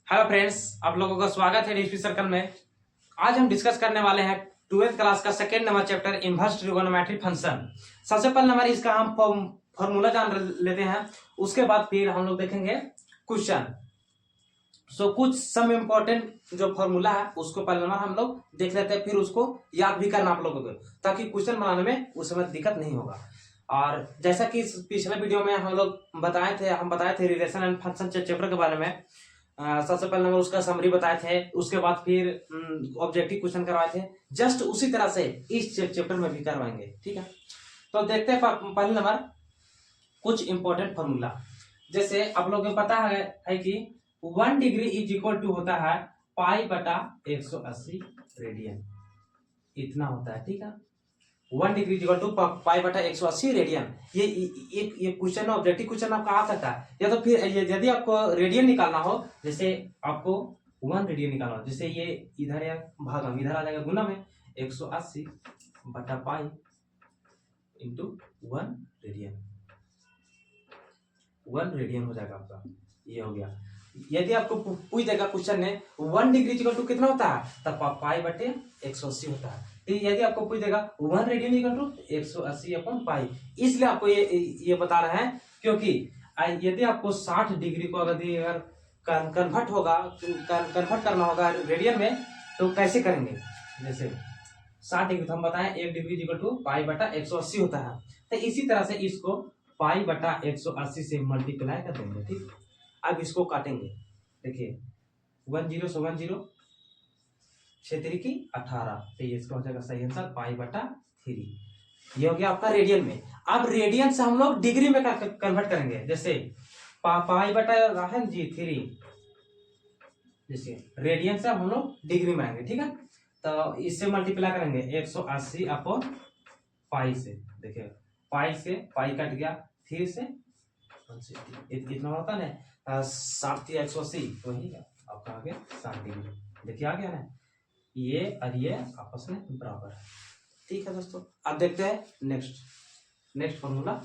Hello friends, आप लोगों का स्वागत है डीएसपी सर्कल में। आज हम डिस्कस करने वाले हैं 12th क्लास का second number chapter inverse trigonometry function. सबसे पहले नंबर इसका हम फॉर्मूला जान लेते हैं, उसके बाद फिर हम लोग देखेंगे क्वेश्चन। कुछ सम इम्पोर्टेंट जो फॉर्मूला है उसको पहले नंबर हम लोग देख लेते हैं, फिर उसको याद भी करना आप लोगों को, ताकि क्वेश्चन बनाने में उस समय दिक्कत नहीं होगा। और जैसा कि पिछले वीडियो में हम बताए थे रिलेशन एंड फंक्शन चैप्टर के बारे में। सबसे पहले नंबर उसका समरी बताए थे, उसके बाद फिर ऑब्जेक्टिव क्वेश्चन करवाए थे। जस्ट उसी तरह से इस चैप्टर में भी करवाएंगे, ठीक है। तो देखते हैं पहले नंबर कुछ इंपॉर्टेंट फॉर्मूला। जैसे आप लोगों को पता है कि 1 डिग्री इज इक्वल टू होता है पाई बटा 180 रेडियन, इतना होता है, ठीक है। 1 डिग्री इक्वल टू पाई बटा 180 रेडियन। ये क्वेश्चन ऑब्जेक्टिव क्वेश्चन आपका आ सकता है, या तो फिर यदि आपको रेडियन निकालना हो, जैसे आपको 1 रेडियन निकालना हो, जैसे ये इधर या भागम इधर आ जाएगा, गुना में 180 बटा पाई इंटू 1 रेडियन। 1 रेडियन हो जाएगा आपका, ये हो गया। यदि आपको पूछ देगा क्वेश्चन ने 1 डिग्री इक्वल टू कितना होता है, तब पाई बटे 180 होता है। यदि आपको पूछ देगा 1 radian equal to 180 upon pi, इसलिए आपको ये बता रहे हैं, क्योंकि यदि आपको 60 डिग्री को अगर कन्वर्ट करना होगा रेडियन में, तो कैसे करेंगे। जैसे 60 डिग्री तो हम बताएं 1 डिग्री इक्वल टू पाई बटा 180 होता है, तो इसी तरह से इसको पाई बटा 180 से मल्टीप्लाई कर देंगे, ठीक। अब इसको काटेंगे, देखिए 10 से 10 6 की 18, तो ये इसका हो जाएगा सही आंसर पाई बटा 3। ये हो गया आपका रेडियन में। अब रेडियन से हम लोग डिग्री में कन्वर्ट करेंगे, जैसे पाई बटा है जी 3, जैसे रेडियन से हम लोग डिग्री में आएंगे, ठीक है। तो इससे मल्टीप्लाई करेंगे 180 अपॉन पाई से, देखिए पाई से पाई कट गया, 3 से 160 इतना होता है ना, 60 या 180 वही आपका आ गया 60 डिग्री। देखिए आ गया ना, ये और ये आपस में बराबर है, ठीक है दोस्तों। अब देखते हैं नेक्स्ट फॉर्मूला।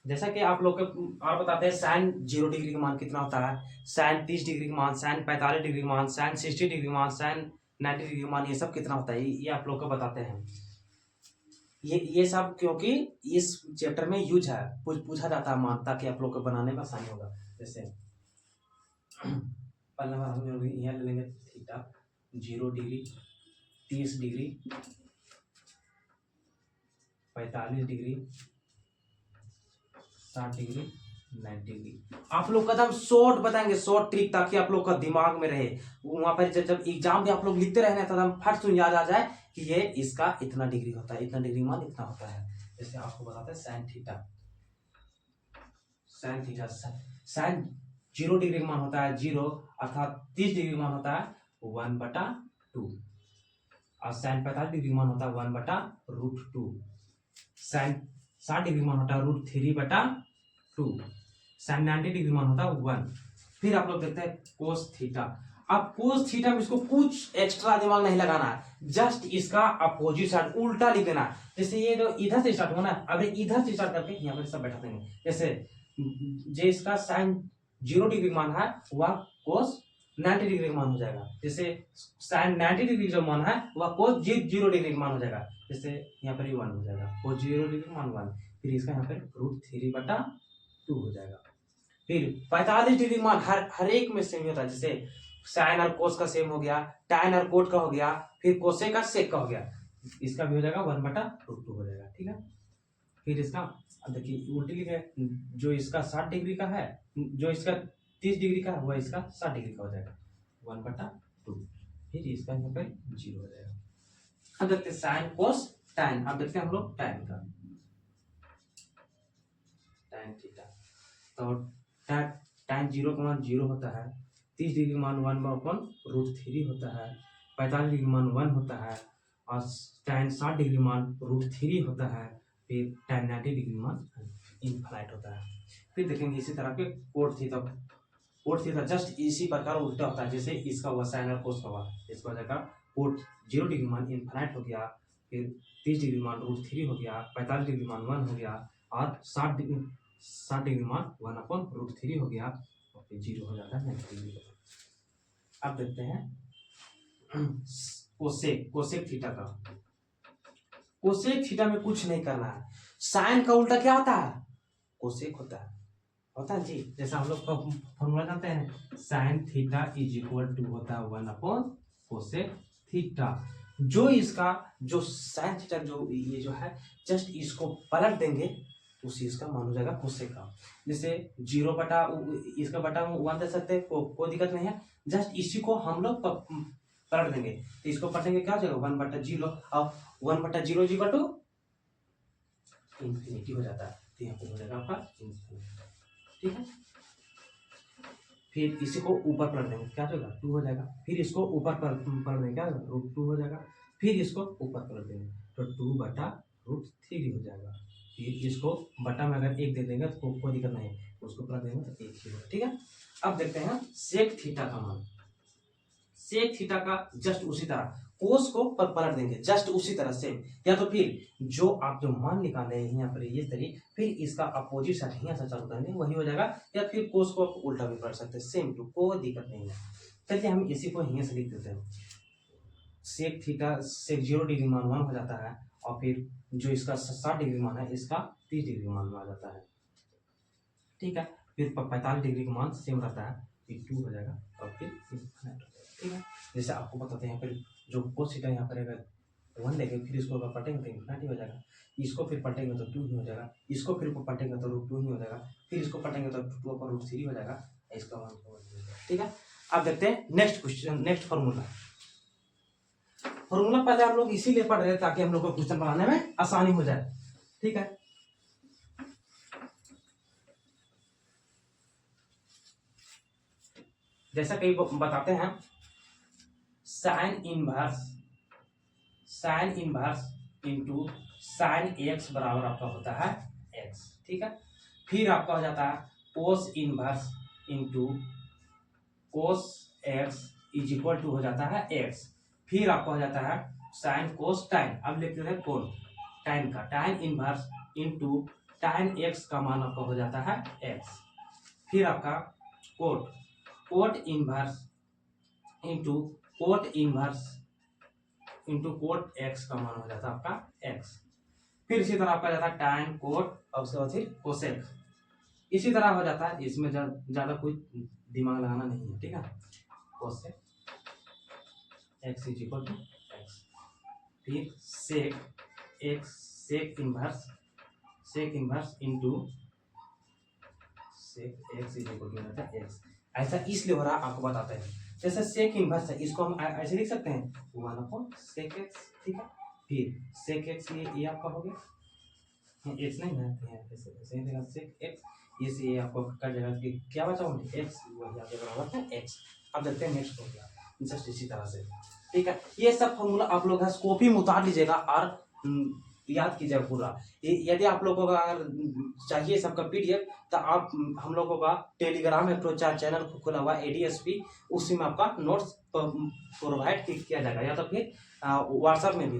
जैसा कि आप लोग और बताते हैं साइन 0 डिग्री का मान कितना होता है, साइन 30 डिग्री का मान, साइन 45 डिग्री का मान, साइन 60 डिग्री का मान, साइन 90 डिग्री का मान, ये सब कितना होता है, ये आप लोग को बताते हैं। ये सब क्योंकि इस चैप्टर में यूज है, पूछा जाता है मान, ताकि आप लोग को बनाने में आसानी होगा। जैसे पहले हम लोग यहाँ ले लेंगे theta 0 degree, 30 degree, 45 degree, 60 degree, 90 degree. आप लोग का हम शॉर्ट बताएंगे, शॉर्ट ट्रिक, ताकि आप लोग का दिमाग में रहे। वहां पर जब एग्जाम में आप लोग लिखते रहे ना, तब हम फट से याद आ जाए कि ये इसका इतना डिग्री होता है, इतना डिग्री मान इतना होता है। जैसे आपको बताते हैं साइन थीटा, साइन 0 डिग्री मान होता है 0, अर्थात 30 डिग्री मान होता है 1/2, और साइन 45 डिग्री मान होता है 1/√2, साइन 60 डिग्री मान होता है √3/2, साइन 90 डिग्री मान होता है 1। फिर आप लोग देखते हैं कोस थीटा। अब कोस थीटा में इसको कुछ एक्स्ट्रा दिमाग नहीं लगाना है, जस्ट इसका अपोजिट साइड उल्टा लिख देना। जैसे ये जो इधर से स्टार्ट होना है, अब इधर से स्टार्ट करके यहाँ पर सब बैठा देंगे। जैसे जो इसका साइन 0 डिग्री मान है वह कोस 90 डिग्री मान हो जाएगा। जैसे साइन 90 डिग्री जो मान है वह कोस 0 डिग्री मान हो जाएगा। जैसे यहाँ पर 1 हो जाएगा, कोस 0 डिग्री मान 1, फिर इसका यहाँ पर √3/2 हो जाएगा। फिर 45 डिग्री मान हर एक में सेम होता है, जैसे साइन और कोस का सेम हो गया, टाइन और कोट का हो गया, फिर कोसे का सेक का हो गया, इसका भी हो जाएगा 1/√2 हो जाएगा, ठीक है। फिर इसका देखिए उल्टी लिखे, जो इसका 60 डिग्री का है, जो इसका 30 डिग्री का है, वह इसका 60 डिग्री का हो जाएगा 1/2, फिर इसका यहाँ पर 0 हो जाएगा। अब देखते हैं साइन कोस टाइन। अब देखते हैं हम लोग टाइन का, टाइन थीटा। तो टाइन 0 का मान 0 होता है, 30 डिग्री मान 1/√3 होता है, 45 डिग्री मान 1 होता है, और टाइन 60 डिग्री मान √3 होता है, फिर टाइन 90 डिग्री मान इनफाइनाइट होता है। फिर देखेंगे इसी तरह के कोट थीटा जस्ट इसी प्रकार उल्टा होता है, जैसे इसका हुआ साइन और कोस का हुआ, इसका हो जाएगा कोट 0 डिग्री मान इनफाइनाइट हो गया, फिर 30 डिग्री मान √3 हो गया, 45 डिग्री मान 1 हो गया, और 60 डिग्री मान 1/√3 हो गया, और फिर 0 हो जाता है 90 डिग्री। अब देखते हैं कोसेक थीटा का। कोसेक थीटा में कुछ नहीं करना है, साइन का उल्टा क्या होता है, कोसेक होता है जी। जैसा हम लोग फॉर्मूला जानते हैं, sine theta is equal to होता है 1/कोसेक थीटा। जो साइन थीटा जो ये जो है, जस्ट इसको पलट देंगे उसी इसका मान हो जाएगा कोसेक का। जैसे 0 बटा इसका बटा 1 दे सकते हैं, कोई दिक्कत नहीं है, जस्ट इसी को हम लोग पलट देंगे, तो इसको पलटेंगे क्या हो जाएगा 1/0, और 1/0 इज इक्वल टू इंफिनिटी हो जाता है, तो यहाँ पे हो जाएगा आपका इंफिनिटी। ठीक है, फिर इसी को ऊपर पलट देंगे, क्या हो जाएगा 2 हो जाएगा, फिर इसको ऊपर पलट देंगे, क्या √2 हो जाएगा, फिर इसको ऊपर पलट देंगे तो 2/√3 हो जाएगा, फिर इसको बटा में अगर 1 दे देंगे तो कोई दिक्कत नहीं, उसको पलट देंगे तो 1 ही होगा। ठीक है, अब देखते हैं सेक थीटा का मान। सेक थीटा का जस्ट उसी तरह कोस को पलट देंगे, जस्ट उसी तरह से, या तो फिर जो आप जो मान निकाले हैं यहाँ पर ये तरीके, फिर इसका अपोजिट साइड यहाँ से चालू करेंगे वही हो जाएगा, या फिर कोस को आप उल्टा भी पलट सकते हैं, सेम टू, कोई दिक्कत नहीं है। चलिए हम इसी को यहाँ से लिख देते हैं, सेक थीटा सेक 0 डिग्री मान 1 हो जाता है, और फिर जो इसका 60 डिग्री मान है इसका 30 डिग्री मान में आ जाता है। ठीक है, फिर 45 डिग्री का मान सेम रहता है, फिर 2 हो जाएगा, और फिर ठीक है, जैसे आपको बताते हैं यहाँ पर जो कोस थीटा यहाँ पर अगर 1 लेंगे, फिर इसको अगर पलटेंगे तो इंफिनिटी हो जाएगा, इसको फिर पलटेंगे तो 2 ही हो जाएगा, इसको फिर पलटेंगे तो √2 ही हो जाएगा, फिर इसको पलटेंगे तो 2/√3 हो जाएगा, इसका मान हो जाएगा। ठीक है, अब देखते हैं next question, next formula. Formula पहले हम लोग इसीलिए पढ़ रहे हैं ताकि हम लोग को क्वेश्चन बनाने में आसानी हो जाए। ठीक है, जैसा कई बताते हैं, sign inverse into sine x बराबर आपका होता है एक्स। ठीक है, फिर आपका हो जाता है cos inverse into cos x is equal to हो जाता है एक्स, फिर आपका हो जाता है साइन कोस टाइन, अब लिखते हैं कोण टाइन का, टाइन इनवर्स इंटू टाइन एक्स का मान आपका हो जाता है एक्स, फिर आपका cot inverse into cot x का मान हो जाता है आपका एक्स, फिर इसी तरह आपका जाता है टाइन कोट, और उसके बाद फिर कोसेक, इसी तरह हो जाता है, इसमें ज्यादा कोई दिमाग लगाना नहीं है। ठीक है, cosec x is equal to x, फिर sec inverse into sec x is equal to जाता है एक्स। ऐसा इसलिए हो रहा है आपको बताते हैं, जैसे सेक इनवर्स है इसको हम ऐसे लिख सकते हैं 1/sec x। ठीक है, फिर sec x ये आपका हो गया, x नहीं है ऐसे देगा sec x, ये से ये आपको कट जाएगा, क्या बचा ओनली x, वही आगे बराबर है x। अब देखते हैं नेक्स्ट हो गया जस्ट इसी तरह से। ठीक है, ये सब फॉर्मूला आप लोग कॉपी में उतार लीजिएगा और याद कीजिएगा पूरा। यदि आप लोगों का अगर चाहिए सबका PDF, तो आप हम लोगों का टेलीग्राम है चैनल खुला हुआ ADSP, उसी में आपका नोट्स प्रोवाइड किया जाएगा, या तो फिर व्हाट्सएप में भी।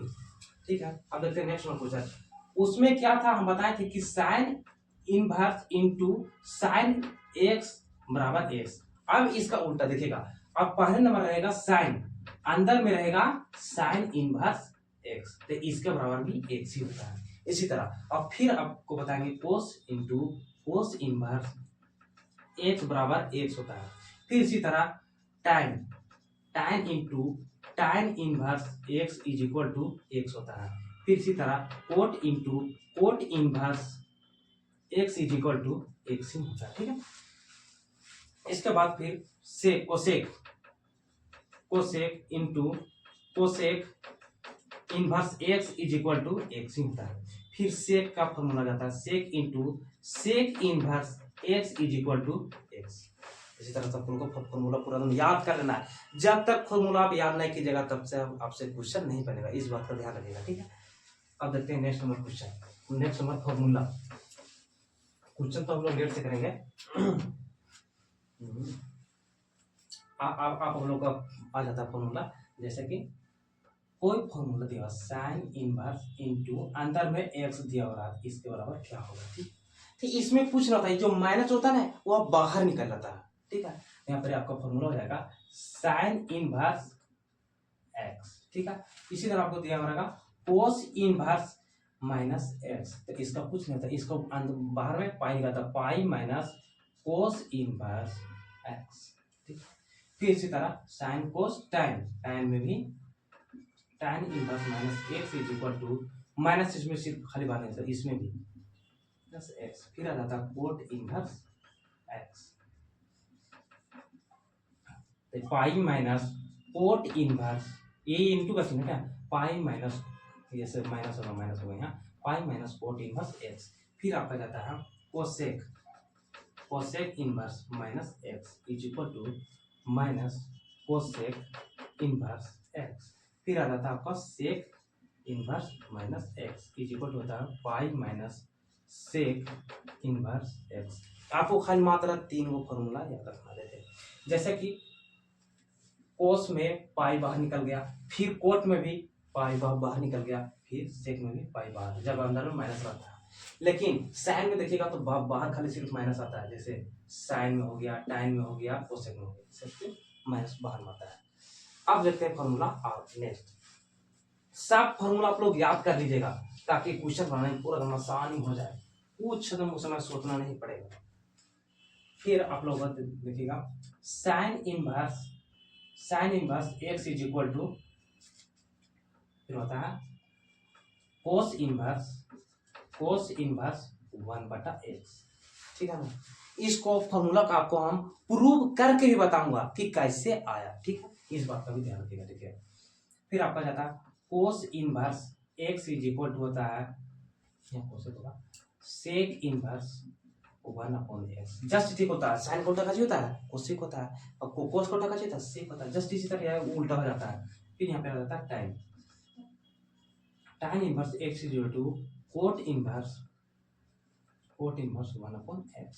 ठीक है, अब देखते हैं नेक्स्ट क्वेश्चन। उसमें क्या था, हम बताए थे कि sine inverse into sine x बराबर एक्स। अब इसका उल्टा देखिएगा, अब पहले नंबर रहेगा साइन, अंदर में रहेगा साइन इनवर्स एक्स, तो इसके बराबर भी एक्स ही होता है। इसी तरह अब फिर आपको बताएंगे cos into cos inverse x बराबर एक्स होता है, फिर इसी तरह tan into tan inverse x is equal to x होता है, फिर इसी तरह cot into cot inverse x is equal to x ही होता है। ठीक है, इसके बाद फिर cosec into cosec inverse x is equal to x ही होता है, फिर सेक का फॉर्मूला जाता है sec into sec inverse x is equal to x. इसी तरह से आपको फॉर्मूला पूरा याद कर लेना है, जब तक फॉर्मूला आप याद नहीं कीजिएगा तब से आपसे क्वेश्चन नहीं बनेगा, इस बात का ध्यान रखिएगा। ठीक है, अब देखते हैं next number question, next number formula. Question तो हम लोग लेट से करेंगे, आप हम लोग का आ जाता है फॉर्मूला, जैसे कि कोई फॉर्मूला दिया साइन इनवर्स इनटू अंदर में एक्स दिया हो रहा है, इसके बराबर क्या होगा। ठीक, तो इसमें पूछ रहा था जो माइनस होता है ना वो अब बाहर निकल रहा था। ठीक है, यहाँ पर आपका फॉर्मूला हो जाएगा साइन इनवर्स एक्स। ठीक है, इसी तरह आपको दिया हो रहेगा कोस इनवर्स माइनस एक्स, तो इसका कुछ नहीं था, इसको बाहर में पाई निकलता pi minus cos inverse x. ठीक, फिर इसी तरह साइन कोस टाइन, टाइन में भी tan inverse minus x is equal to minus, इसमें सिर्फ खाली बात है सर, इसमें भी प्लस एक्स, फिर आ जाता कोट इनवर्स एक्स, तो पाई माइनस कोट इनवर्स ए इंटू का चिन्ह क्या पाई माइनस, ये सब माइनस होगा यहाँ pi minus cot inverse x, फिर आपका जाता है cosec, cosec inverse minus x is equal to minus cosec inverse x, फिर आ जाता है आपका sec inverse minus x is equal to होता है pi minus sec inverse x. आपको खाली मात्र 3 वो फॉर्मूला याद रखना देते, जैसे कि कोस में पाई बाहर निकल गया, फिर कोट में भी पाई बाहर निकल गया, फिर सेक में भी पाई बाहर, जब अंदर में माइनस रहता है। लेकिन साइन में देखिएगा तो बाहर खाली सिर्फ माइनस आता है, जैसे साइन में हो गया, टाइन में हो गया, कोसेक में हो गया, सिर्फ माइनस बाहर में आता है। अब देखते हैं फॉर्मूला और नेक्स्ट, सब फॉर्मूला आप लोग याद कर लीजिएगा ताकि क्वेश्चन बनाने में पूरा आसानी हो जाए, कुछ उस समय सोचना नहीं पड़ेगा। फिर आप लोग देखिएगा sine inverse x is equal to, फिर होता है कोस इनवर्स 1/x। ठीक है ना, इसको फॉर्मूला का आपको हम प्रूव करके भी बताऊंगा कि कैसे आया। ठीक है, इस बात का भी ध्यान रखिएगा। ठीक है, फिर आपका जाता है cos inverse x is equal to होता है सेक इनवर्स 1/x, जस्ट ठीक होता है, साइन को उल्टा कैसे होता है कोसेक होता है, और कोस को उल्टा कैसे होता है सेक होता है, जस्ट इसी तरह उल्टा हो जाता है। फिर यहाँ पे आ जाता है tan inverse x is equal to cot inverse 1/x,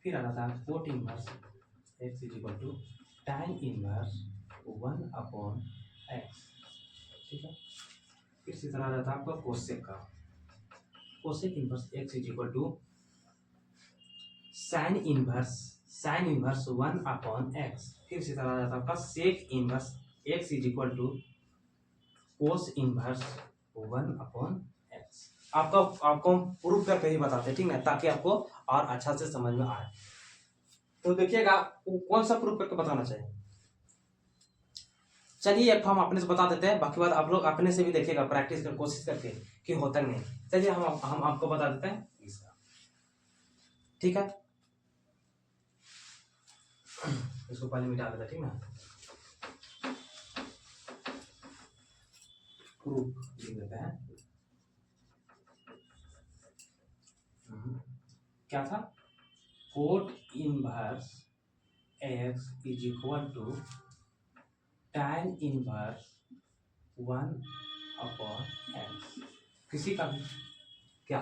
फिर आ जाता है cot inverse x is equal to tan inverse 1/x। ठीक है, फिर इसी तरह आ जाता है आपका कोसेक का, cosec inverse x is equal to sine inverse 1/x, फिर इसी तरह आ जाता है आपका sec inverse x is equal to cos inverse 1/x। आपको प्रूफ करके ही बताते हैं, ठीक है, ताकि आपको और अच्छा से समझ में आए। तो देखिएगा कौन सा प्रूफ करके बताना चाहिए। चलिए एक हम अपने से बता देते हैं, बाकी बात आप लोग अपने से भी देखिएगा, प्रैक्टिस कर कोशिश करके कि होता नहीं। चलिए हम आपको बता देते हैं इसका। ठीक है, इसको पहले मिटा देते हैं, ठीक ना, प्रूफ लिख देते हैं। क्या था, cot inverse x is equal to tan inverse 1/x, किसी का भी क्या।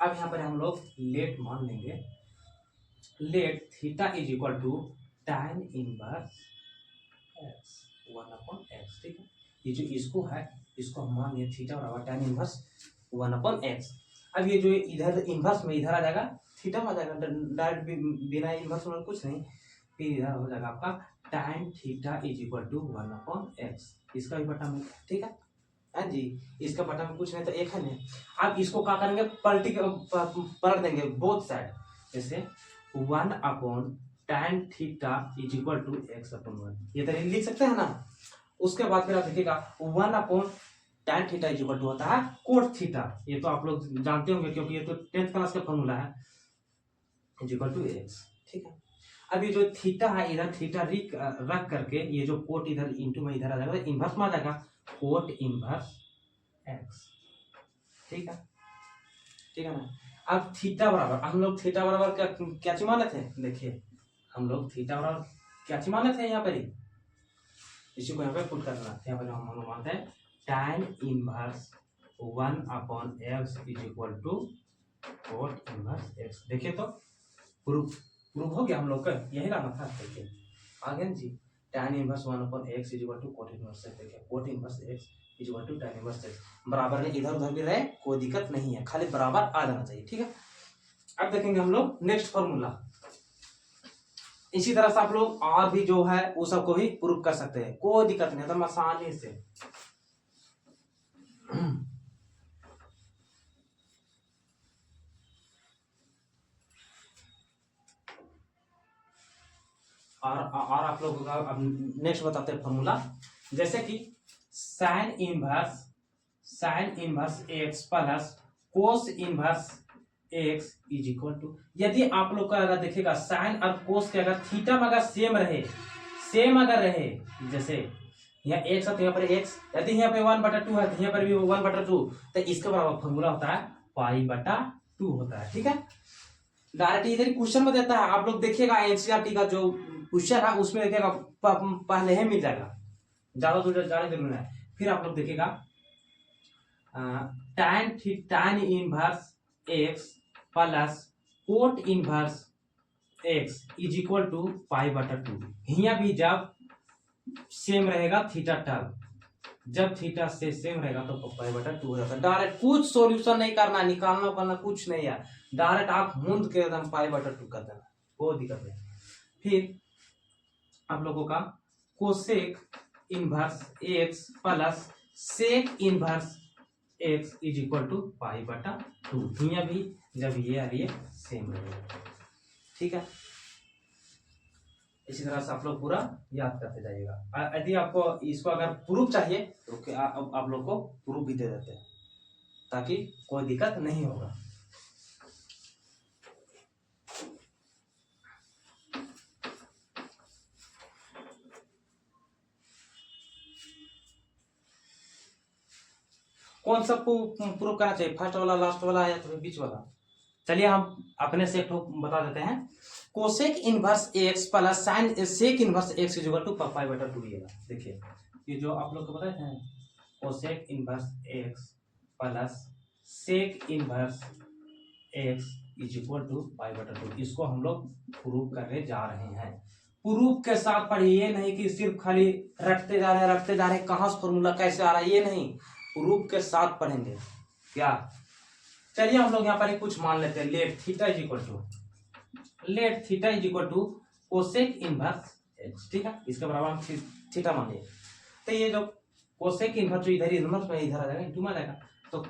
अब यहाँ पर हम लोग लेट मान लेंगे, let theta is equal to tan inverse x 1/x। ठीक है, ये जो इसको है इसको हम मान लिया थीटा बराबर tan इनवर्स 1/x। अब ये जो इधर इनवर्स में इधर आ जाएगा, थीटा में आ जाएगा डायरेक्ट, बिना इनवर्स में कुछ नहीं, फिर इधर हो जाएगा आपका tan theta is equal to 1/x, इसका भी बटा में। ठीक है हाँ जी, इसका बटा में कुछ नहीं तो एक है नहीं। अब इसको क्या करेंगे, पलट देंगे बोथ साइड, जैसे 1/tan theta is equal to x/1, ये तरह लिख सकते हैं ना। उसके बाद फिर आप देखिएगा 1/tan theta is equal to होता है कोट थीटा, ये तो आप लोग जानते होंगे क्योंकि ये तो 10th क्लास का फॉर्मूला है, इज इक्वल टू x। ठीक है, अब ये जो थीटा है इधर थीटा रख करके ये जो कोट इधर इंटू में इधर आ जाएगा, इनवर्स में आ जाएगा कोट इनवर्स x। ठीक है ना। अब थीटा बराबर हम लोग थीटा बराबर क्या चीज माने थे, देखिए हम लोग थीटा बराबर क्या चीज माने थे यहाँ पर ही, इसी को यहाँ पे पुट करना, यहाँ पर हम मानते हैं tan inverse 1/x is equal to cot inverse x। देखिए तो प्रूफ हो गया हम लोग का, यही लाना था। देखिए आ गया जी, tan inverse 1/x is equal to cot inverse x। देखिए cot inverse x is equal to tan inverse x, बराबर में इधर उधर भी रहे कोई दिक्कत नहीं है, खाली बराबर आ जाना चाहिए, ठीक है। अब देखेंगे हम लोग नेक्स्ट फॉर्मूला। इसी तरह से आप लोग और भी जो है वो सबको भी प्रूव कर सकते हैं, कोई दिक्कत नहीं, एकदम आसानी से। और आप लोगों का अब नेक्स्ट बताते हैं फॉर्मूला। जैसे कि sine inverse x plus cos inverse x is equal to, यदि आप लोग का अगर देखिएगा साइन और कोस के अगर थीटा में अगर सेम अगर रहे, जैसे यहाँ एक्स है तो यहाँ पर एक्स, यदि यहाँ पे 1/2 है तो यहाँ पर भी 1/2, तो इसका बराबर फॉर्मूला होता है π/2 होता है, ठीक है। डायरेक्ट इधर क्वेश्चन में देता है, आप लोग देखिएगा एनसीईआरटी का जो क्वेश्चन है उसमें देखिएगा पहले ही मिल जाएगा, ज्यादा दूर जाने जरूर है। फिर आप लोग देखिएगा tan inverse x plus cot inverse x is equal to π/2। यहाँ भी जब सेम रहेगा थीटा टर्म, जब थीटा से सेम रहेगा तो π/2 हो जाता है। डायरेक्ट कुछ सॉल्यूशन नहीं करना, निकालना करना कुछ नहीं है, डायरेक्ट आप मूंद के एकदम π/2 कर देना, कोई दिक्कत नहीं। फिर आप लोगों का cosec inverse x plus sec inverse x is equal to π/2। यहाँ भी जब ये और ये सेम रहेगा, ठीक है। इसी तरह से आप लोग पूरा याद करते जाइएगा। यदि आपको इसको अगर प्रूफ चाहिए तो आप लोग को प्रूफ भी दे देते हैं, ताकि कोई दिक्कत नहीं होगा। कौन सा प्रूफ करना चाहिए, फर्स्ट वाला, लास्ट वाला या तो बीच वाला? चलिए हम अपने से बता देते हैं। Cosec inverse x plus sine sec inverse x is equal to π/2 दिएगा। देखिए ये जो आप लोग को पता है cosec inverse x plus sec inverse x is equal to π/2, इसको हम लोग प्रूव करने जा रहे हैं। प्रूफ के साथ पढ़िए, ये नहीं कि सिर्फ खाली रटते जा रहे हैं कहाँ से फॉर्मूला कैसे आ रहा है, ये नहीं, प्रूफ के साथ पढ़ेंगे क्या। चलिए हम लोग यहाँ पर कुछ मान लेते हैं। Let theta is equal to cosec inverse x, ठीक है, इसके बराबर हम थीटा मान लिए। तो ये जो कोसेक इनवर्स जो इधर इनवर्स में इधर आ जाएगा, इंटू में आ जाएगा, तो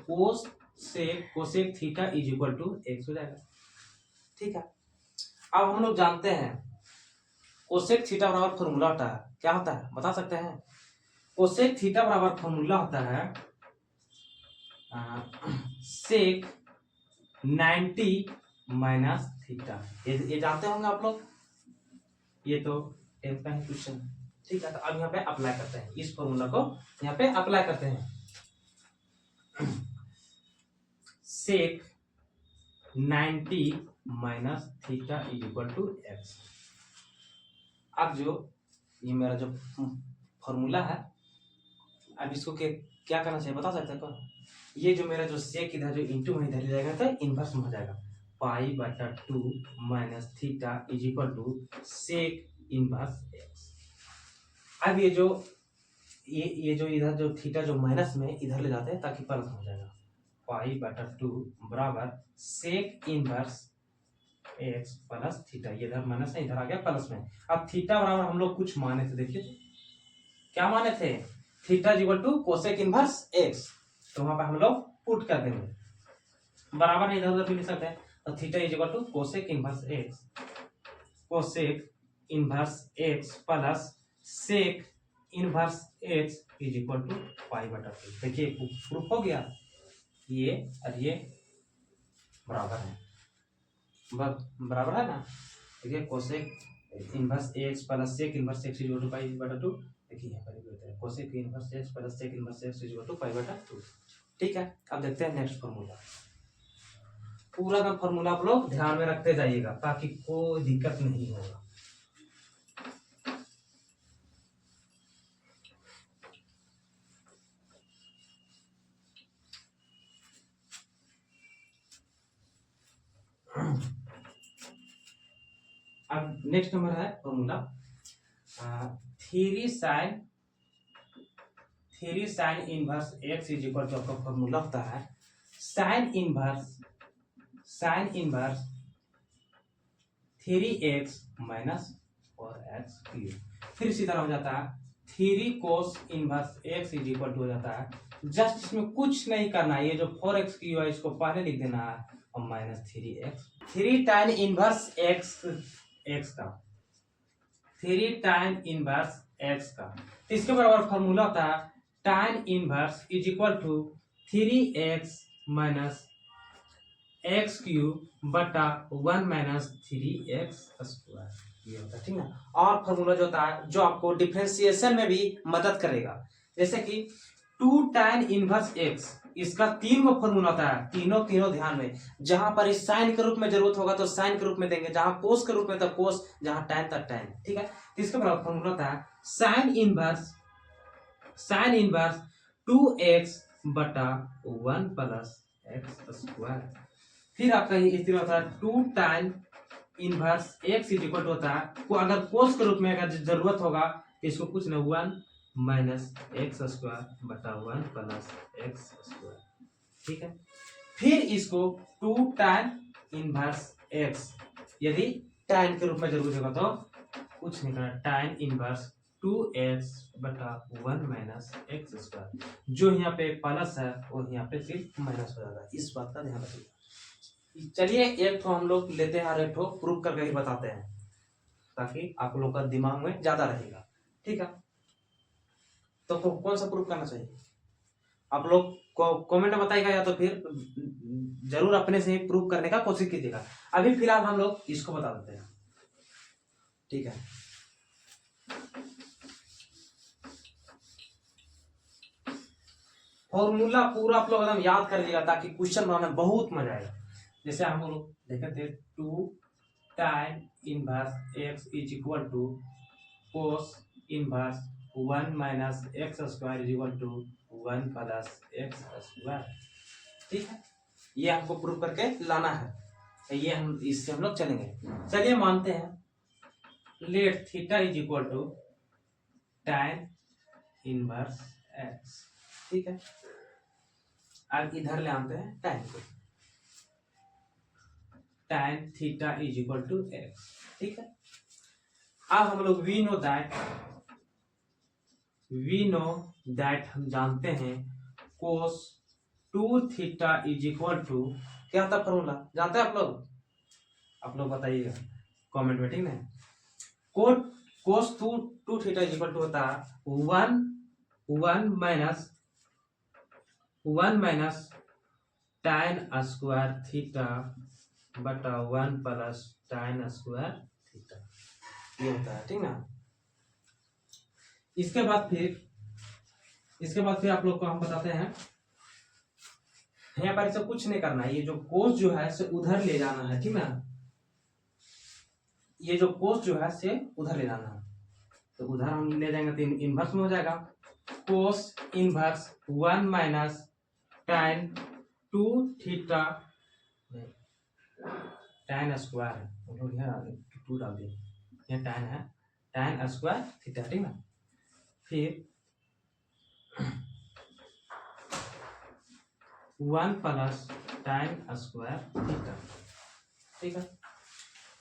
cosec theta is equal to x हो जाएगा, ठीक है। अब हम लोग जानते हैं कोसेक थीटा बराबर फॉर्मूला होता है, क्या होता है बता सकते हैं? कोसेक थीटा बराबर फॉर्मूला होता है सेक 90 माइनस थीटा। ये जानते होंगे आप लोग, ये तो 10th का ही क्वेश्चन है, ठीक है। तो अब यहाँ पे अप्लाई करते हैं, इस फॉर्मूला को यहाँ पे अप्लाई करते हैं। Sec 90 minus theta is equal to x. अब जो ये मेरा जो फॉर्मूला है, अब इसको क्या करना चाहिए बता सकते हैं? ये जो मेरा जो सेक इधर जो इंटू में इधर जाएगा तो इनवर्स में हो जाएगा, π/2 minus theta is equal to sec inverse x. अब ये जो इधर जो थीटा जो माइनस में इधर ले जाते हैं ताकि प्लस हो जाएगा, π/2 बराबर sec inverse x plus theta, ये इधर माइनस है इधर आ गया प्लस में। अब थीटा बराबर हम लोग कुछ माने थे, देखिए क्या माने थे, theta is equal to cosec inverse x, तो वहां पे हम लोग पुट कर देंगे, बराबर नहीं इधर उधर भी लिख सकते हैं। तो theta is equal to cosec inverse x plus sec inverse x is equal to π/2। देखिए प्रूफ हो गया, ये और ये बराबर है, बराबर है ना। देखिए cosec inverse x plus sec inverse x is equal to π/2। देखिए यहाँ पर cosec inverse x plus sec inverse x is equal to π/2, ठीक है। अब देखते हैं नेक्स्ट फॉर्मूला। पूरा का फॉर्मूला आप लोग ध्यान में रखते जाइएगा ताकि कोई दिक्कत नहीं होगा। अब नेक्स्ट नंबर है formula three sine inverse x is equal to, आपका फॉर्मूला होता है sine inverse 3x minus 4x cube. फिर इसी तरह हो जाता है 3 cos inverse x is equal to हो जाता है, जस्ट इसमें कुछ नहीं करना है, ये जो 4x क्यूब है इसको पहले लिख देना है और minus 3x। 3 tan inverse x का 3 tan इनवर्स x का, तो इसके बराबर फॉर्मूला होता है tan inverse is equal to 3x minus x cube बटा 1 माइनस 3x स्क्वायर, ये होता है, ठीक है। और फॉर्मूला जो होता है जो आपको डिफरेंशिएशन में भी मदद करेगा, जैसे कि 2 tan इनवर्स x, इसका 3 गो फॉर्मूला होता है, तीनों ध्यान में, जहां पर इस साइन के रूप में जरूरत होगा तो साइन के रूप में देंगे, जहां कोस के रूप में तो कोस, जहां tan तक tan, ठीक है। तो इसके बराबर फॉर्मूला होता है साइन इनवर्स 2x बटा 1 प्लस x स्क्वायर। फिर आपका इस तरह होता है 2 tan inverse x is equal to होता है, अगर कोस के रूप में अगर जरूरत होगा तो इसको कुछ ना 1 माइनस एक्स स्क्वायर बटा 1 प्लस एक्स स्क्वायर, ठीक है। फिर इसको 2 tan इनवर्स x, यदि tan के रूप में जरूरत होगा तो कुछ नहीं करना, tan इनवर्स 2x बटा 1 माइनस एक्स स्क्वायर, जो यहाँ पे प्लस है वो यहाँ पे फिर माइनस हो जाता है, इस बात का ध्यान रखिएगा। चलिए एक तो हम लोग लेते हैं और एक तो प्रूव करके ही बताते हैं, ताकि आप लोग का दिमाग में ज्यादा रहेगा, ठीक है। तो कौन सा प्रूव करना चाहिए आप लोग कमेंट में बताइएगा, या तो फिर जरूर अपने से ही प्रूव करने का कोशिश कीजिएगा। अभी फिलहाल हम लोग इसको बता देते हैं, ठीक है। फॉर्मूला पूरा आप लोग एकदम याद कर लीजिएगा ताकि क्वेश्चन बनाने में बहुत मजा आएगा। जैसे हम लोग देखे थे 2 tan inverse x is equal to cos inverse 1 minus x square is equal to 1 plus x square, ठीक है। ये आपको प्रूव करके लाना है, ये हम इससे हम लोग चलेंगे। चलिए मानते हैं let theta is equal to tan inverse x, ठीक है। अब इधर ले आते हैं tan को, tan theta is equal to x, ठीक है। अब हम लोग वी नो दैट हम जानते हैं कोस 2 थीटा इज इक्वल टू, क्या था फॉर्मूला जानते हैं आप लोग बताइएगा कमेंट में, ठीक है। कोस 2 थीटा इज इक्वल टू होता है 1 माइनस tan स्क्वायर थीटा बटा 1 प्लस tan स्क्वायर थीटा, ये होता है, ठीक ना। इसके बाद फिर आप लोग को हम बताते हैं, यहाँ पर इसे कुछ नहीं करना है, ये जो कोस जो है इसे उधर ले जाना है, ठीक ना। ये जो कोस जो है इसे उधर ले जाना है, तो उधर हम ले जाएंगे तो इनवर्स में हो जाएगा कोस inverse 1 minus tan 2 theta tan square, हम लोग यहाँ 2 डाल दिए, ये tan है, tan स्क्वायर थीटा, ठीक ना। फिर 1 प्लस tan स्क्वायर थीटा, ठीक है।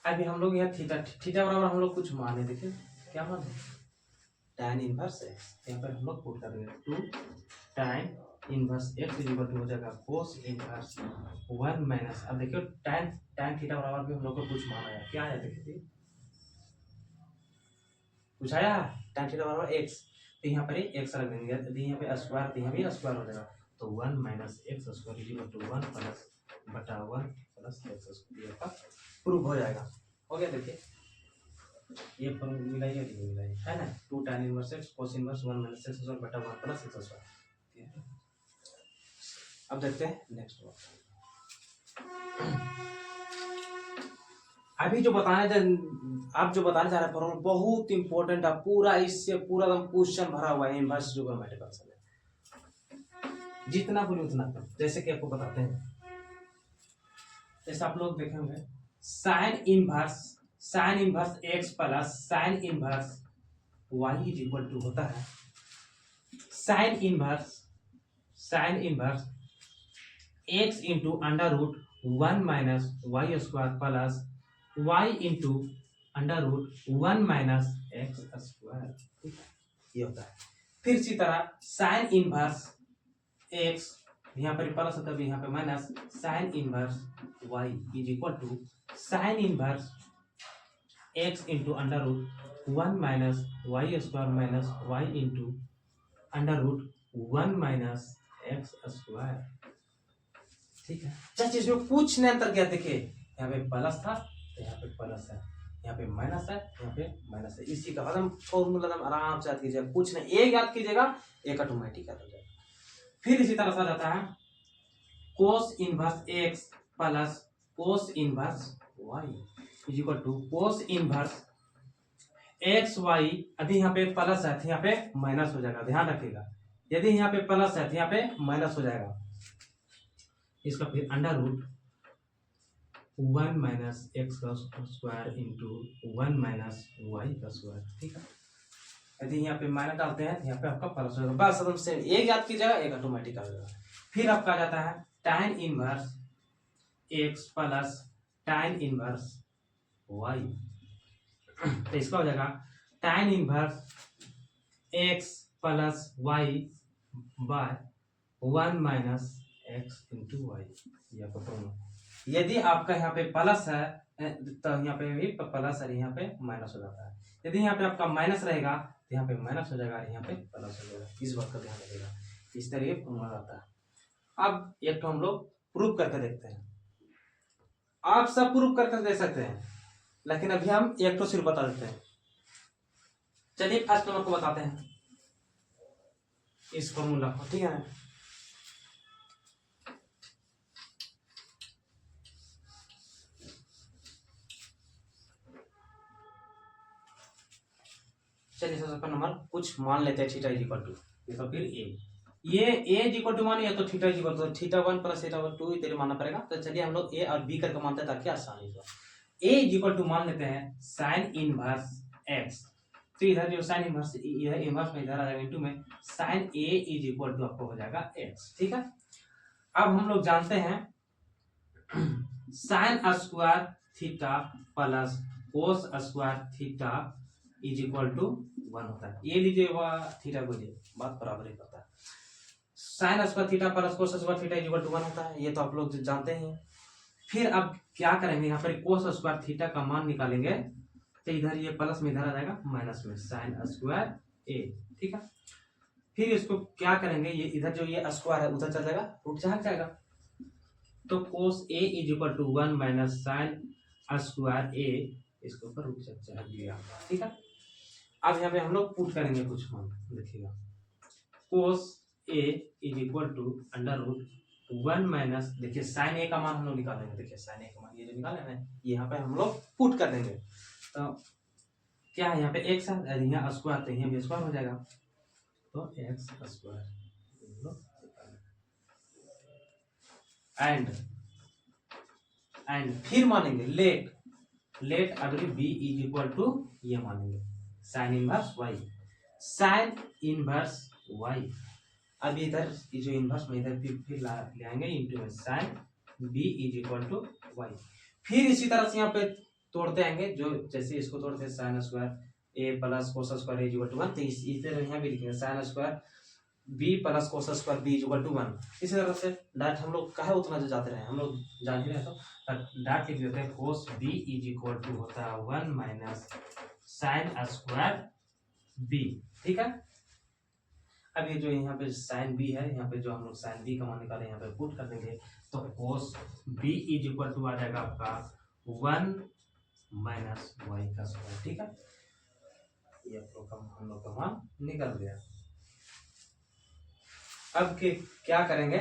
अभी हम लोग यहाँ थीटा बराबर हम लोग कुछ माने, देखिए क्या माने, tan इनवर्स x, यहाँ पर हम लोग पुट कर देंगे 2 tan inverse x is equal to हो जाएगा कोस इनवर्स 1 माइनस, अब देखिए tan थीटा बराबर भी हम लोग को कुछ माना है, क्या है देखिए कुछ आया tan थीटा बराबर x, तो यहाँ पर x रख देंगे, यदि यहाँ पे स्क्वायर तो यहाँ भी स्क्वायर हो जाएगा, तो 1 minus x square is equal to 1 plus बटा 1 प्लस एक्स स्क्वायर का प्रूफ हो जाएगा। हो गया, देखिए ये फॉर्मूला है ना, 2 tan inverse x cos inverse 1 minus x square बटा 1 प्लस एक्स स्क्वायर। अब देखते हैं नेक्स्ट वर्ड। अभी जो बताने जा रहे हैं फॉर्मूला बहुत इंपॉर्टेंट है, पूरा इससे पूरा एकदम क्वेश्चन भरा हुआ है इनवर्स ट्रिग्नोमेट्रिक से, जितना बोले उतना कम। जैसे कि आपको बताते हैं, जैसे आप लोग देखेंगे sine inverse x plus sine inverse y is equal to होता है sine inverse x into under root 1 minus Y square plus y into under root 1 minus x square. ठीक है, ये होता है। फिर इसी तरह साइन इनवर्स x, यहाँ पर प्लस होता है, यहाँ पे minus sine inverse y is equal to sine inverse x into under root 1 minus Y square minus y into under root 1 minus x square. ठीक है, जस्ट इसमें कुछ नहीं अंतर किया। देखिए यहाँ पे प्लस था तो यहाँ पे प्लस है, यहाँ पे माइनस है, यहाँ पे माइनस है। इसी का एकदम फॉर्मूला एकदम आराम से याद कीजिएगा, कुछ नहीं, एक याद कीजिएगा एक ऑटोमेटिक याद हो जाएगा। फिर इसी तरह से आ जाता है cos inverse x plus cos inverse Y is equal to cos inverse x y. यदि यहाँ पे प्लस है तो यहाँ पे माइनस हो जाएगा, ध्यान रखिएगा। यदि यहाँ पे प्लस है तो यहाँ पे माइनस हो जाएगा। इसका फिर अंडर रूट 1 माइनस एक्स का स्क्वायर इंटू 1 माइनस वाई का स्क्वायर। ठीक है, यदि यहाँ पे माइनस डालते हैं तो यहाँ पे आपका प्लस हो जाएगा। बस एकदम सेम, एक याद कीजिएगा एक ऑटोमेटिक आ जाएगा। फिर आपका आ जाता है tan inverse x plus tan inverse y, तो इसका हो जाएगा tan inverse x plus y by 1 minus x into y. यदि आपका यहाँ पे प्लस है तो यहाँ पे भी प्लस है, यहाँ पे माइनस हो जाता है। यदि यहाँ पे आपका माइनस रहेगा तो यहाँ पे माइनस हो जाएगा, यहाँ पे प्लस हो जाएगा। इस बात का ध्यान रखिएगा, इस तरह फॉर्मूला आता है। अब एक तो हम लोग प्रूफ करके देखते हैं। आप सब प्रूफ करके दे सकते हैं, लेकिन अभी हम एक तो सिर्फ बता देते हैं। चलिए फर्स्ट नंबर को बताते हैं, इस फॉर्मूला को। ठीक है, चलिए सबसे पहला नंबर कुछ मान लेते हैं थीटा इज इक्वल टू, ये तो फिर ये इज इक्वल टू मान, या तो theta is equal to theta 1 plus theta 2 इधर मानना पड़ेगा। तो चलिए हम लोग ए और बी करके मानते हैं ताकि आसानी हो। ए इज इक्वल टू मान लेते हैं साइन इनवर्स एक्स, तो इधर जो साइन इनवर्स इधर इनवर्स में इधर आ जाएगा इनटू में sine A is equal to आपको हो जाएगा एक्स। ठीक है, अब हम लोग जानते हैं sine square theta plus cos square theta is equal to 1 होता है। ये लीजिए थीटा को लीजिए, बात बराबर ही पता है। Sine square theta plus cos square theta is equal to 1 होता है, ये तो आप लोग जानते हैं। फिर अब क्या करेंगे, यहाँ पर कोस स्क्वायर थीटा का मान निकालेंगे, तो इधर ये प्लस में इधर आ जाएगा माइनस में साइन स्क्वायर ए। ठीक है, फिर इसको क्या करेंगे, ये इधर जो ये स्क्वायर है उधर चल जाएगा, रूट झाग जाएगा, तो cos A is equal to 1 minus sine square A, इसके ऊपर रूट झाग दिया। ठीक है, अब यहाँ पे हम लोग पुट करेंगे कुछ मान, देखिएगा cos A is equal to under root 1 minus, देखिए साइन ए का मान हम लोग निकालेंगे। देखिए साइन ए का मान ये जो निकाले ना, यहाँ पे हम लोग पुट कर देंगे। तो क्या है, यहाँ पे एक्स है, यहाँ स्क्वायर, तो यहाँ भी स्क्वायर हो जाएगा, तो एक्स स्क्वायर। एंड फिर मानेंगे लेट अगर बी इज इक्वल टू, ये मानेंगे sine inverse Y, sine inverse y. अब इधर जो इनवर्स में इधर फिर ले आएंगे इनटू में sine B is equal to y. फिर इसी तरह से यहाँ पे तोड़ते आएंगे, जो जैसे इसको तोड़ते हैं sine square A plus cos square A is equal to 1, तो इसी तरह यहाँ भी लिखेंगे sine square B plus cos square B is equal to 1। इसी तरह से डायरेक्ट हम लोग कहे उतना जो जाते रहे, हम लोग जान ही रहे, तो डायरेक्ट लिख देते हैं cos B is equal to होता है 1 माइनस साइन स्क्वायर बी। ठीक है, अब ये जो यहाँ पे साइन बी है, यहाँ पे जो हम लोग साइन बी का मान निकाले यहाँ पे पुट कर देंगे, तो cos B is equal to आ जाएगा आपका 1 माइनस वाई का स्क्वायर। ठीक है, ये हम लोग का मान निकल गया। अब क्या करेंगे,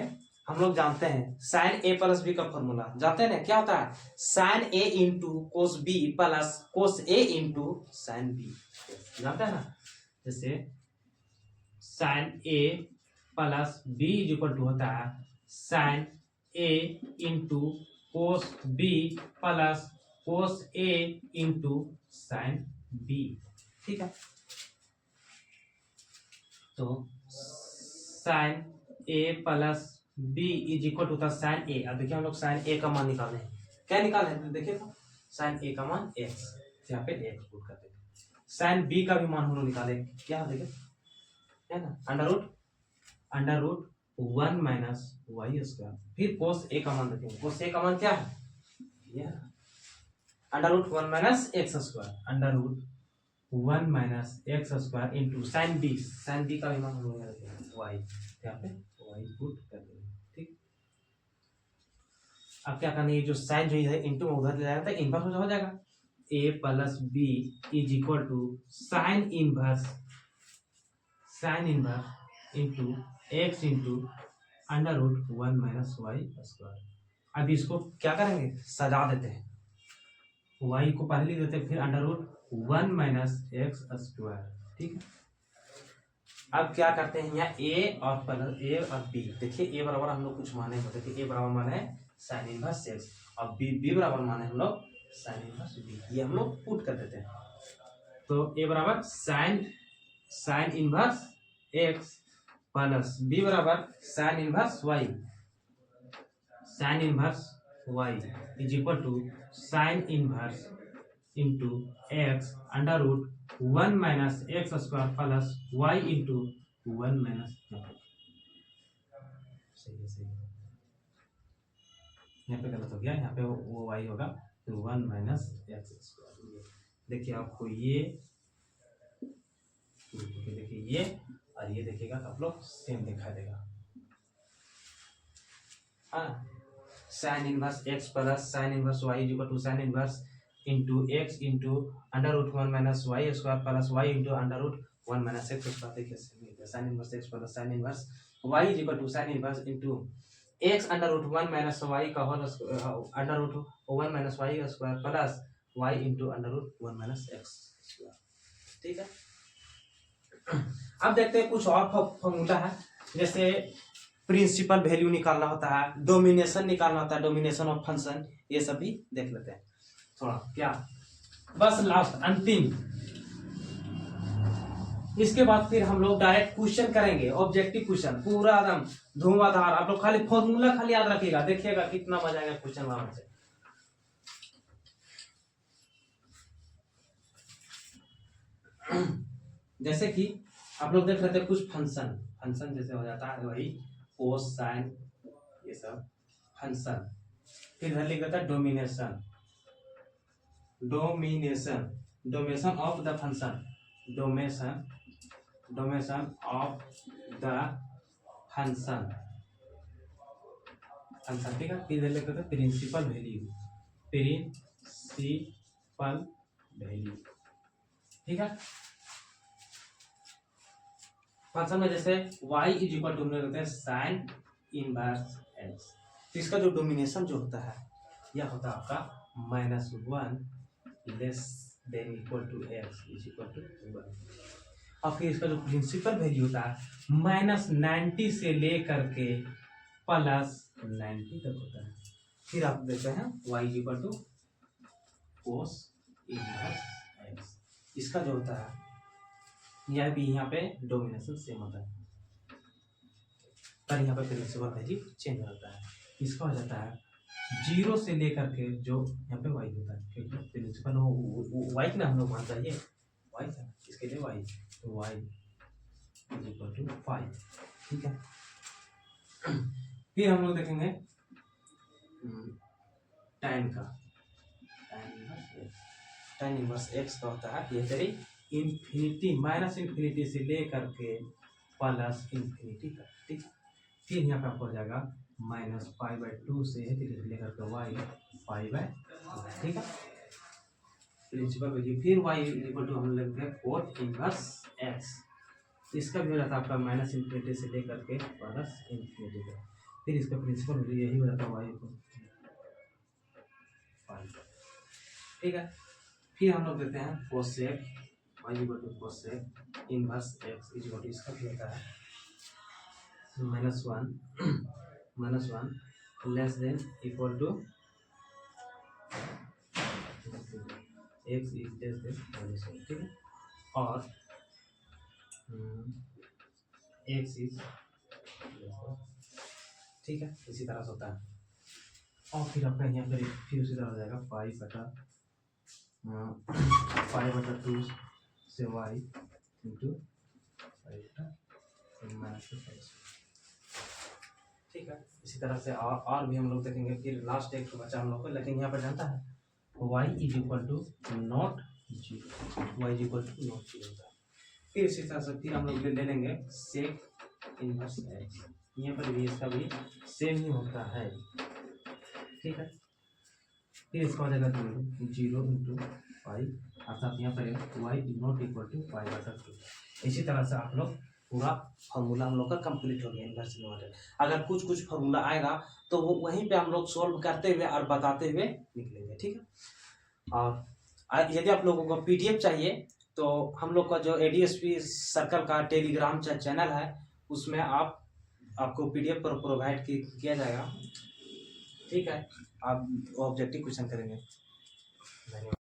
हम लोग जानते हैं साइन ए प्लस बी का फॉर्मूला जानते हैं ना, क्या होता है sine A into cos B plus cos A into sine B, जानते हैं ना। जैसे sine A plus B is equal to होता है sine A into cos B plus cos A into sine B. ठीक है, तो sine A plus B is equal to था साइन ए। अब देखिए हम लोग साइन ए का मान निकाले हैं, क्या निकाले हैं देखिए तो साइन ए का मान एक्स, यहाँ पे एक्स पुट करते हैं। साइन बी का भी मान हम लोग निकाले, क्या देखिए है ना, under root 1 minus Y square. फिर कोस ए का मान देखेंगे, कोस ए का मान क्या है, यह under root 1 minus x square, under root 1 minus x square into sine B, sine B का भी मान हम लोग रखेंगे वाई, यहाँ पे वाई पुट कर देंगे। ठीक, अब क्या करना है, जो साइन जो है इंटू में उधर ले जाएगा तो इनवर्स हो जाएगा, A plus B is equal to sine inverse into x into under root 1 minus Y square. अब इसको क्या करेंगे, सजा देते हैं, वाई को पहले लिख देते हैं, फिर under root 1 minus x square. ठीक है, अब क्या करते हैं यहाँ ए और प्लस ए और बी, देखिए ए बराबर हम लोग कुछ माने होते थे, ए बराबर माने साइन इनवर्स एक्स और बी बराबर माने हम लोग साइन इनवर्स बी, ये हम लोग पुट कर देते हैं। तो ए बराबर sine inverse x plus B बराबर sine inverse Y, sine inverse Y is equal to sine inverse into x under root 1 minus x square plus Y into 1 minus, सही है, यहाँ पे गलत हो गया, यहाँ पे वो वाई होगा तो 1 माइनस एक्स स्क्वायर। देखिए आपको ये देखिए ये और ये देखिएगा आप लोग सेम दिखा देगा। हाँ, sine inverse x plus sine inverse Y is equal to sine inverse into x into under root 1 minus Y square plus Y into under root 1 minus x square. देखिए sine inverse x plus sine inverse Y is equal to sine inverse into x under root 1 minus Y का whole under root 1 minus Y square plus Y into under root 1 minus x square. ठीक है, अब देखते हैं कुछ और formula है, जैसे प्रिंसिपल वैल्यू निकालना होता है, डोमिनेशन निकालना होता है, डोमिनेशन ऑफ फंक्शन, ये सब भी देख लेते हैं थोड़ा, क्या बस लास्ट अंतिम। इसके बाद फिर हम लोग डायरेक्ट क्वेश्चन करेंगे, ऑब्जेक्टिव क्वेश्चन पूरा एकदम धुआंधार। आप लोग खाली फॉर्मूला खाली याद रखिएगा, देखिएगा कितना मजा आएगा क्वेश्चन वहां से। जैसे कि आप लोग देख लेते हैं कुछ फंक्शन जैसे हो जाता है वही कोस साइन, ये सब फंक्शन। फिर इधर लिख देता है domination of the function, domination of the function. ठीक है, फिर इधर लिख देते हैं प्रिंसिपल वैल्यू। ठीक है, फंक्शन में जैसे y इज इक्वल टू हम लोग हैं साइन इनवर्स एक्स, तो इसका जो डोमिनेशन जो होता है यह होता है आपका -1 less than equal to x is equal to 1। और फिर इसका जो प्रिंसिपल वैल्यू होता है -90 से लेकर के +90 तक होता है। फिर आप देखते हैं y is equal to cos inverse x, इसका जो होता है यह भी यहाँ पे डोमिनेशन सेम होता है, पर यहाँ पे प्रिंसिपल वैल्यू चेंज होता है। इसका हो जाता है 0 से लेकर के जो यहाँ पे y होता है, क्योंकि प्रिंसिपल y ना हम लोग मान चाहिए y था, इसके लिए y, तो y इज इक्वल टू 5। ठीक है, फिर हम लोग देखेंगे tan इनवर्स x का होता है ये तेरी इन्फिनिटी -इन्फिनिटी से लेकर के +इन्फिनिटी तक। ठीक है, फिर यहाँ पे आपको हो जाएगा -π/2 से लेकर के y π/2। ठीक है, प्रिंसिपल वैल्यू, फिर y इक्वल टू हम लेते हैं कोट इनवर्स x, इसका भी हो जाता है आपका -इन्फिनिटी से लेकर के +इन्फिनिटी तक। फिर इसका प्रिंसिपल वैल्यू यही हो जाता है y इक्वल 5। ठीक है, फिर हम लोग देते हैं cosec y equal to cosec inverse x is equal to, इसका भी होता है -1 less than equal to x is less than -1। ठीक है, और एक्स इज, ठीक है, इसी तरह से होता है। और फिर आपका यहाँ पर फिर उसी तरह हो जाएगा 5/2 से वाई इंटू 5/-2x, ठीक है। इसी तरह से और भी हम लोग देखेंगे। फिर लास्ट एक तो बचा हम लोग को, लेकिन यहाँ पर जानता है y is equal to not zero, y is equal to not zero होता है। फिर इसी तरह से फिर हम लोग ले लेंगे सेक इनवर्स एक्स, यहाँ पर भी इसका भी सेम ही होता है, ठीक है। फिर इसका हो जाएगा 0 इंटू फाइव, अर्थात यहाँ पर y नॉट इक्वल टू 5/2। इसी तरह से आप लोग पूरा फॉर्मूला हम लोग का कंप्लीट हो गया इनवर्स इनवर्टेड। अगर कुछ कुछ फॉर्मूला आएगा तो वो वहीं पे हम लोग सॉल्व करते हुए और बताते हुए निकलेंगे, ठीक है। और यदि आप लोगों को पीडीएफ चाहिए तो हम लोग का जो एडीएसपी सर्कल का टेलीग्राम चैनल है, उसमें आपको पीडीएफ पर प्रोवाइड किया जाएगा, ठीक है। आप ऑब्जेक्टिव क्वेश्चन करेंगे। धन्यवाद।